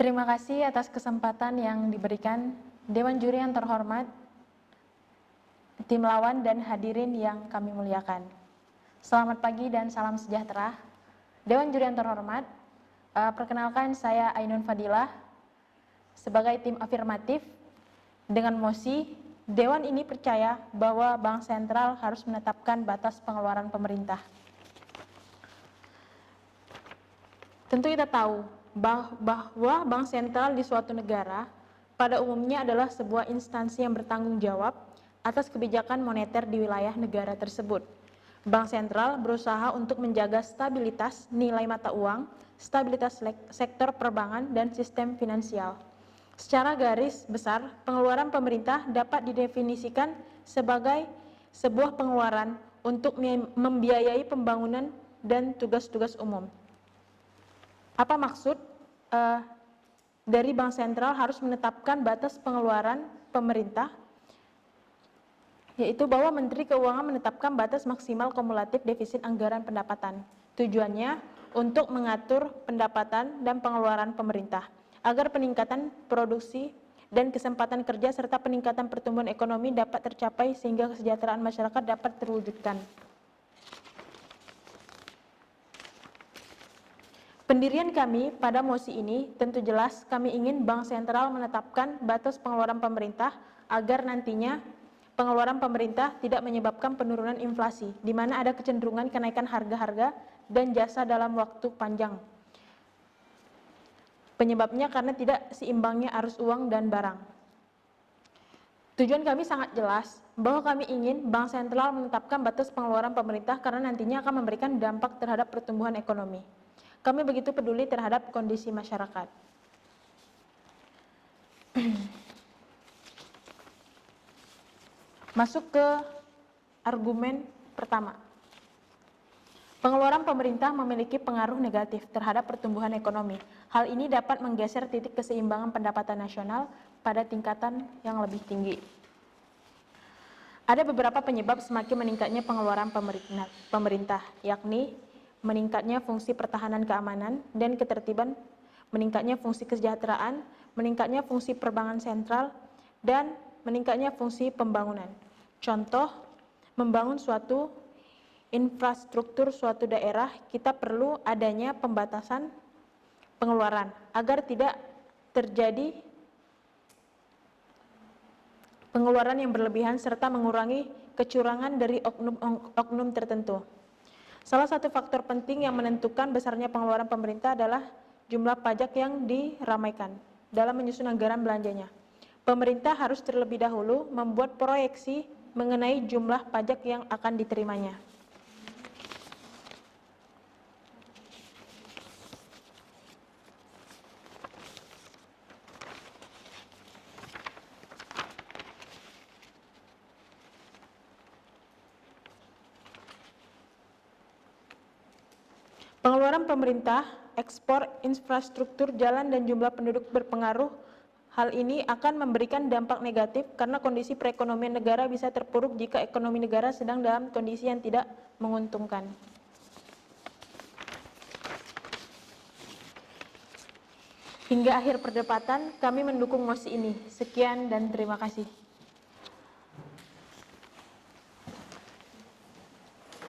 Terima kasih atas kesempatan yang diberikan Dewan Juri yang terhormat, tim lawan dan hadirin yang kami muliakan. Selamat pagi dan salam sejahtera. Dewan Juri yang terhormat, perkenalkan saya Ainun Fadilah sebagai tim afirmatif dengan mosi Dewan ini percaya bahwa Bank Sentral harus menetapkan batas pengeluaran pemerintah. Tentu kita tahu bahwa Bank Sentral di suatu negara pada umumnya adalah sebuah instansi yang bertanggung jawab atas kebijakan moneter di wilayah negara tersebut. Bank Sentral berusaha untuk menjaga stabilitas nilai mata uang, stabilitas sektor perbankan, dan sistem finansial. Secara garis besar, pengeluaran pemerintah dapat didefinisikan sebagai sebuah pengeluaran untuk membiayai pembangunan dan tugas-tugas umum. Apa maksud dari Bank Sentral harus menetapkan batas pengeluaran pemerintah? Yaitu bahwa Menteri Keuangan menetapkan batas maksimal kumulatif defisit anggaran pendapatan. Tujuannya untuk mengatur pendapatan dan pengeluaran pemerintah agar peningkatan produksi dan kesempatan kerja serta peningkatan pertumbuhan ekonomi dapat tercapai sehingga kesejahteraan masyarakat dapat terwujudkan. Pendirian kami pada mosi ini tentu jelas kami ingin Bank Sentral menetapkan batas pengeluaran pemerintah agar nantinya pengeluaran pemerintah tidak menyebabkan penurunan inflasi, di mana ada kecenderungan kenaikan harga-harga dan jasa dalam waktu panjang. Penyebabnya karena tidak seimbangnya arus uang dan barang. Tujuan kami sangat jelas bahwa kami ingin Bank Sentral menetapkan batas pengeluaran pemerintah karena nantinya akan memberikan dampak terhadap pertumbuhan ekonomi. Kami begitu peduli terhadap kondisi masyarakat. Masuk ke argumen pertama. Pengeluaran pemerintah memiliki pengaruh negatif terhadap pertumbuhan ekonomi. Hal ini dapat menggeser titik keseimbangan pendapatan nasional pada tingkatan yang lebih tinggi. Ada beberapa penyebab semakin meningkatnya pengeluaran pemerintah, yakni meningkatnya fungsi pertahanan keamanan dan ketertiban, meningkatnya fungsi kesejahteraan, meningkatnya fungsi perbankan sentral, dan meningkatnya fungsi pembangunan. Contoh, membangun suatu infrastruktur suatu daerah, kita perlu adanya pembatasan pengeluaran agar tidak terjadi pengeluaran yang berlebihan serta mengurangi kecurangan dari oknum tertentu. Salah satu faktor penting yang menentukan besarnya pengeluaran pemerintah adalah jumlah pajak yang diramaikan dalam menyusun anggaran belanjanya. Pemerintah harus terlebih dahulu membuat proyeksi mengenai jumlah pajak yang akan diterimanya. Pengeluaran pemerintah, ekspor infrastruktur jalan dan jumlah penduduk berpengaruh. Hal ini akan memberikan dampak negatif karena kondisi perekonomian negara bisa terpuruk jika ekonomi negara sedang dalam kondisi yang tidak menguntungkan. Hingga akhir perdebatan, kami mendukung mosi ini. Sekian dan terima kasih.